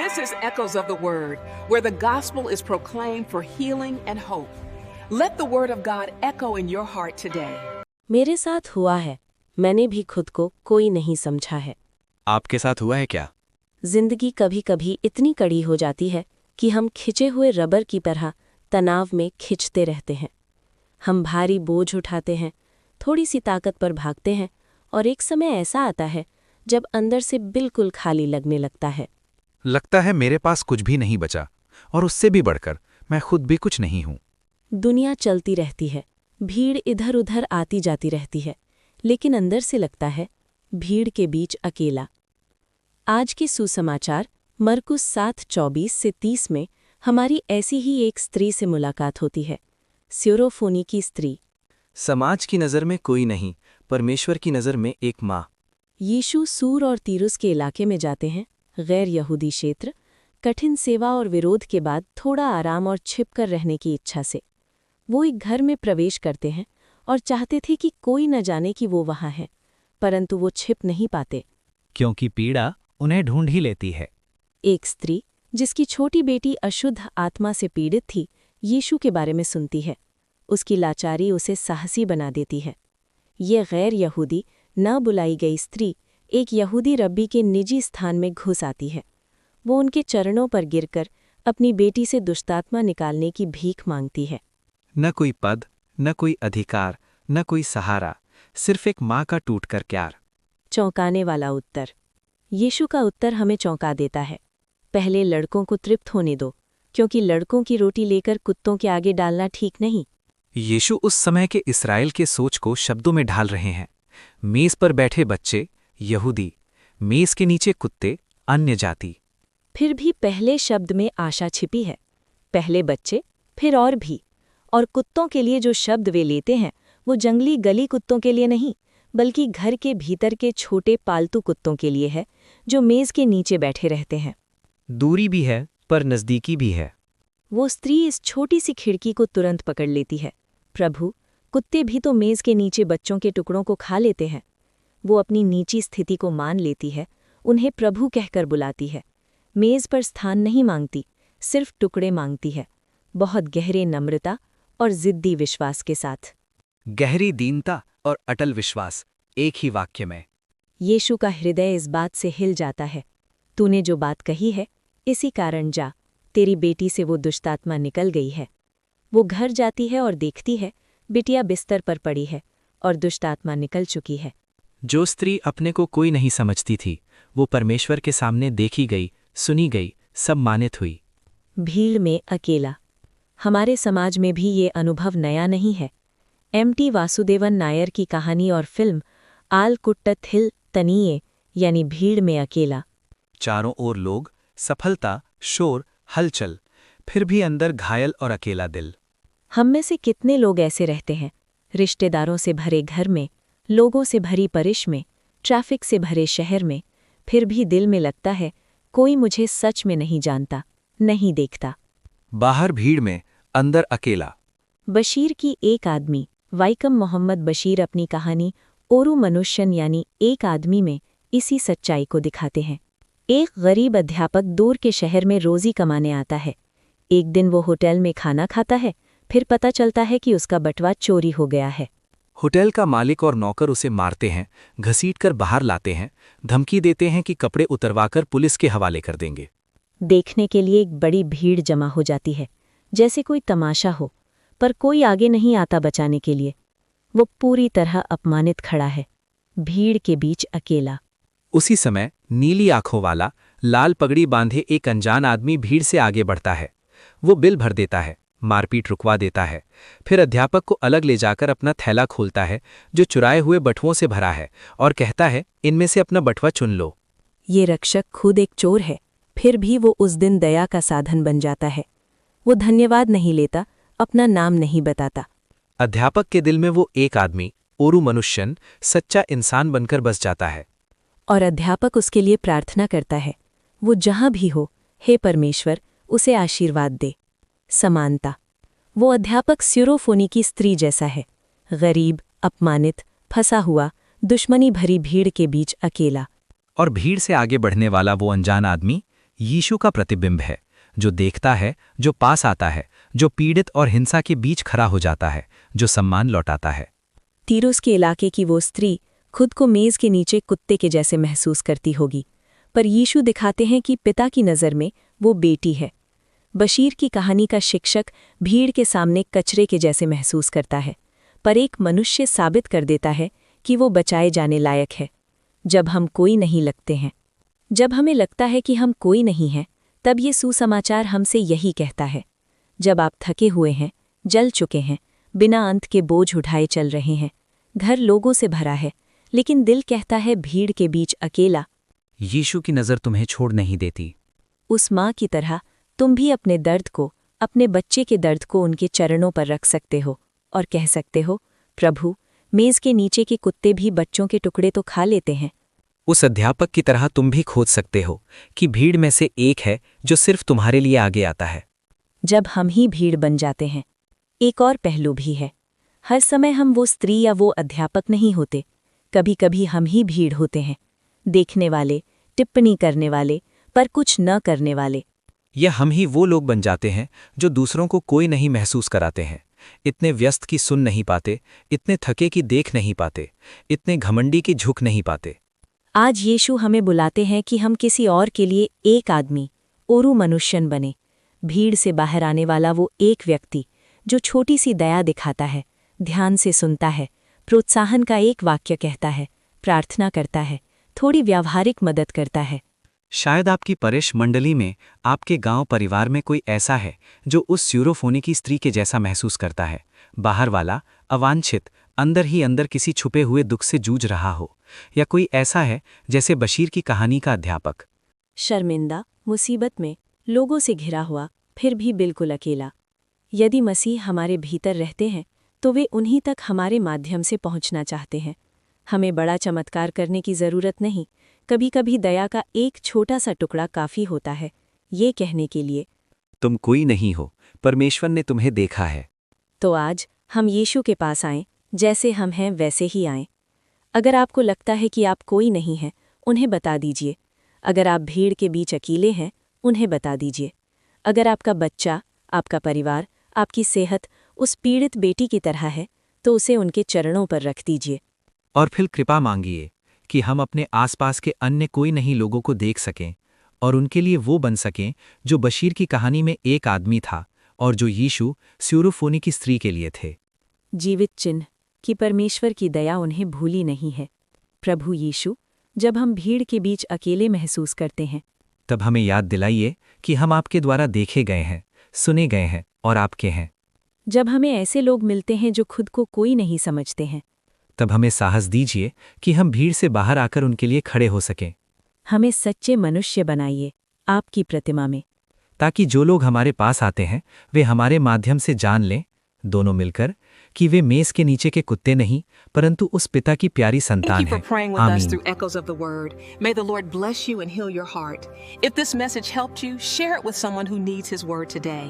This is Echoes of the Word, where the gospel is proclaimed for healing and hope. Let the word of God echo in your heart today. मेरे साथ हुआ है, मैंने भी खुद को कोई नहीं समझा है। आपके साथ हुआ है क्या? जिंदगी कभी कभी इतनी कड़ी हो जाती है कि हम खिंचे हुए रबर की तरह तनाव में खिंचते रहते हैं। हम भारी बोझ उठाते हैं, थोड़ी सी ताकत पर भागते हैं और एक समय ऐसा आता है जब अंदर से बिल्कुल खाली लगने लगता है मेरे पास कुछ भी नहीं बचा और उससे भी बढ़कर मैं खुद भी कुछ नहीं हूं। दुनिया चलती रहती है, भीड़ इधर उधर आती जाती रहती है, लेकिन अंदर से लगता है भीड़ के बीच अकेला। आज के सुसमाचार मरकुस 7:24 से 30 में हमारी ऐसी ही एक स्त्री से मुलाकात होती है, सिरोफोनिकी स्त्री। समाज की नज़र में कोई नहीं, परमेश्वर की नज़र में एक माँ। यीशु सूर और तीरुस के इलाके में जाते हैं, गैर यहूदी क्षेत्र। कठिन सेवा और विरोध के बाद थोड़ा आराम और छिपकर रहने की इच्छा से वो एक घर में प्रवेश करते हैं और चाहते थे कि कोई न जाने कि वो वहाँ है, परंतु वो छिप नहीं पाते क्योंकि पीड़ा उन्हें ढूंढ ही लेती है। एक स्त्री जिसकी छोटी बेटी अशुद्ध आत्मा से पीड़ित थी, यीशु के बारे में सुनती है। उसकी लाचारी उसे साहसी बना देती है। ये गैर यहूदी न बुलाई गई स्त्री एक यहूदी रब्बी के निजी स्थान में घुस आती है। वो उनके चरणों पर गिरकर अपनी बेटी से दुष्टात्मा निकालने की भीख मांगती है। न कोई पद, न कोई अधिकार, न कोई सहारा, सिर्फ एक माँ का टूटकर प्यार। चौंकाने वाला उत्तर। यीशु का उत्तर हमें चौंका देता है। पहले लड़कों को तृप्त होने दो, क्योंकि लड़कों की रोटी लेकर कुत्तों के आगे डालना ठीक नहीं। यीशु उस समय के इस्राएल के सोच को शब्दों में ढाल रहे हैं। मेज पर बैठे बच्चे यहूदी, मेज के नीचे कुत्ते अन्य जाति। फिर भी पहले शब्द में आशा छिपी है। पहले बच्चे, फिर और भी। और कुत्तों के लिए जो शब्द वे लेते हैं वो जंगली गली कुत्तों के लिए नहीं, बल्कि घर के भीतर के छोटे पालतू कुत्तों के लिए है, जो मेज के नीचे बैठे रहते हैं। दूरी भी है पर नज़दीकी भी है। वो स्त्री इस छोटी सी खिड़की को तुरंत पकड़ लेती है। प्रभु, कुत्ते भी तो मेज के नीचे बच्चों के टुकड़ों को खा लेते हैं। वो अपनी नीची स्थिति को मान लेती है, उन्हें प्रभु कहकर बुलाती है। मेज पर स्थान नहीं मांगती, सिर्फ टुकड़े मांगती है, बहुत गहरे नम्रता और जिद्दी विश्वास के साथ। गहरी दीनता और अटल विश्वास एक ही वाक्य में। यीशु का हृदय इस बात से हिल जाता है। तूने जो बात कही है, इसी कारण जा, तेरी बेटी से वो दुष्टात्मा निकल गई है। वो घर जाती है और देखती है बिटिया बिस्तर पर पड़ी है और दुष्टात्मा निकल चुकी है। जो स्त्री अपने को कोई नहीं समझती थी, वो परमेश्वर के सामने देखी गई, सुनी गई, सम्मानित हुई। भीड़ में अकेला। हमारे समाज में भी ये अनुभव नया नहीं है। एम.टी. वासुदेवन नायर की कहानी और फिल्म आल कुट्टथिल तनिये यानी भीड़ में अकेला। चारों ओर लोग, सफलता, शोर, हलचल, फिर भी अंदर घायल और अकेला दिल। हम में से कितने लोग ऐसे रहते हैं, रिश्तेदारों से भरे घर में, लोगों से भरी परिश में, ट्रैफिक से भरे शहर में, फिर भी दिल में लगता है कोई मुझे सच में नहीं जानता, नहीं देखता। बाहर भीड़ में, अंदर अकेला। बशीर की एक आदमी वाइकम मोहम्मद बशीर अपनी कहानी ओरू मनुष्यन यानी एक आदमी में इसी सच्चाई को दिखाते हैं। एक गरीब अध्यापक दूर के शहर में रोजी कमाने आता है। एक दिन वो होटल में खाना खाता है, फिर पता चलता है कि उसका बटुआ चोरी हो गया है। होटल का मालिक और नौकर उसे मारते हैं, घसीटकर बाहर लाते हैं, धमकी देते हैं कि कपड़े उतरवाकर पुलिस के हवाले कर देंगे। देखने के लिए एक बड़ी भीड़ जमा हो जाती है, जैसे कोई तमाशा हो, पर कोई आगे नहीं आता बचाने के लिए। वो पूरी तरह अपमानित खड़ा है, भीड़ के बीच अकेला। उसी समय नीली आंखों वाला, लाल पगड़ी बांधे एक अनजान आदमी भीड़ से आगे बढ़ता है। वो बिल भर देता है, मारपीट रुकवा देता है, फिर अध्यापक को अलग ले जाकर अपना थैला खोलता है जो चुराए हुए बटुओं से भरा है, और कहता है, इनमें से अपना बटुआ चुन लो। ये रक्षक खुद एक चोर है, फिर भी वो उस दिन दया का साधन बन जाता है। वो धन्यवाद नहीं लेता, अपना नाम नहीं बताता। अध्यापक के दिल में वो एक आदमी, ओरू मनुष्यन, सच्चा इंसान बनकर बस जाता है। और अध्यापक उसके लिए प्रार्थना करता है, वो जहां भी हो, हे परमेश्वर, उसे आशीर्वाद दे। समानता। वो अध्यापक सिरोफोनिकी स्त्री जैसा है, गरीब, अपमानित, फंसा हुआ, दुश्मनी भरी भीड़ के बीच अकेला। और भीड़ से आगे बढ़ने वाला वो अनजान आदमी, यीशु का प्रतिबिंब है, जो देखता है, जो पास आता है, जो पीड़ित और हिंसा के बीच खड़ा हो जाता है, जो सम्मान लौटाता है। तीरोस के इलाके की वो स्त्री खुद को मेज के नीचे कुत्ते के जैसे महसूस करती होगी, पर यीशु दिखाते हैं कि पिता की नज़र में वो बेटी है। बशीर की कहानी का शिक्षक भीड़ के सामने कचरे के जैसे महसूस करता है, पर एक मनुष्य साबित कर देता है कि वो बचाए जाने लायक है। जब हम कोई नहीं लगते हैं, जब हमें लगता है कि हम कोई नहीं हैं, तब ये सुसमाचार हमसे यही कहता है। जब आप थके हुए हैं, जल चुके हैं, बिना अंत के बोझ उठाए चल रहे हैं, घर लोगों से भरा है, लेकिन दिल कहता है भीड़ के बीच अकेला, यीशु की नज़र तुम्हें छोड़ नहीं देती। उस माँ की तरह तुम भी अपने दर्द को, अपने बच्चे के दर्द को उनके चरणों पर रख सकते हो और कह सकते हो, प्रभु, मेज के नीचे के कुत्ते भी बच्चों के टुकड़े तो खा लेते हैं। उस अध्यापक की तरह तुम भी खोज सकते हो कि भीड़ में से एक है जो सिर्फ तुम्हारे लिए आगे आता है। जब हम ही भीड़ बन जाते हैं, एक और पहलू भी है। हर समय हम वो स्त्री या वो अध्यापक नहीं होते, कभी कभी हम ही भीड़ होते हैं, देखने वाले, टिप्पणी करने वाले, पर कुछ न करने वाले। यह हम ही वो लोग बन जाते हैं जो दूसरों को कोई नहीं महसूस कराते हैं, इतने व्यस्त की सुन नहीं पाते, इतने थके की देख नहीं पाते, इतने घमंडी की झुक नहीं पाते। आज यीशु हमें बुलाते हैं कि हम किसी और के लिए एक आदमी, ओरू मनुष्यन बने। भीड़ से बाहर आने वाला वो एक व्यक्ति जो छोटी सी दया दिखाता है, ध्यान से सुनता है, प्रोत्साहन का एक वाक्य कहता है, प्रार्थना करता है, थोड़ी व्यावहारिक मदद करता है। शायद आपकी परिश मंडली में, आपके गांव परिवार में कोई ऐसा है जो उस स्यूरोफोनी स्त्री के जैसा महसूस करता है, बाहर वाला, अवांछित, अंदर ही अंदर किसी छुपे हुए दुख से जूझ रहा हो। या कोई ऐसा है जैसे बशीर की कहानी का अध्यापक, शर्मिंदा, मुसीबत में, लोगों से घिरा हुआ, फिर भी बिल्कुल अकेला। यदि मसीह हमारे भीतर रहते हैं तो वे उन्हीं तक हमारे माध्यम से पहुंचना चाहते हैं। हमें बड़ा चमत्कार करने की ज़रूरत नहीं, कभी कभी दया का एक छोटा सा टुकड़ा काफ़ी होता है, ये कहने के लिए, तुम कोई नहीं हो, परमेश्वर ने तुम्हें देखा है। तो आज हम यीशु के पास आएं, जैसे हम हैं वैसे ही आएं। अगर आपको लगता है कि आप कोई नहीं हैं, उन्हें बता दीजिए। अगर आप भीड़ के बीच अकेले हैं, उन्हें बता दीजिए। अगर आपका बच्चा, आपका परिवार, आपकी सेहत उस पीड़ित बेटी की तरह है, तो उसे उनके चरणों पर रख दीजिए। और फिर कृपा मांगिए कि हम अपने आसपास के अन्य कोई नहीं लोगों को देख सकें और उनके लिए वो बन सकें जो बशीर की कहानी में एक आदमी था और जो यीशु स्यूरोफोनी की स्त्री के लिए थे। जीवित चिन्ह कि परमेश्वर की दया उन्हें भूली नहीं है। प्रभु यीशु, जब हम भीड़ के बीच अकेले महसूस करते हैं, तब हमें याद दिलाइए कि हम आपके द्वारा देखे गए हैं, सुने गए हैं और आपके हैं। जब हमें ऐसे लोग मिलते हैं जो खुद को कोई नहीं समझते हैं, तब हमें साहस दीजिए कि हम भीड़ से बाहर आकर उनके लिए खड़े हो सकें। हमें सच्चे मनुष्य बनाइए आपकी प्रतिमा में, ताकि जो लोग हमारे पास आते हैं वे हमारे माध्यम से जान लें, दोनों मिलकर, कि वे मेज के नीचे के कुत्ते नहीं परंतु उस पिता की प्यारी Thank संतान you for हैं। praying with us आमीन। through Echoes of the Word. May the Lord bless you and heal your heart. If this message helped you, share it with someone who needs His word today.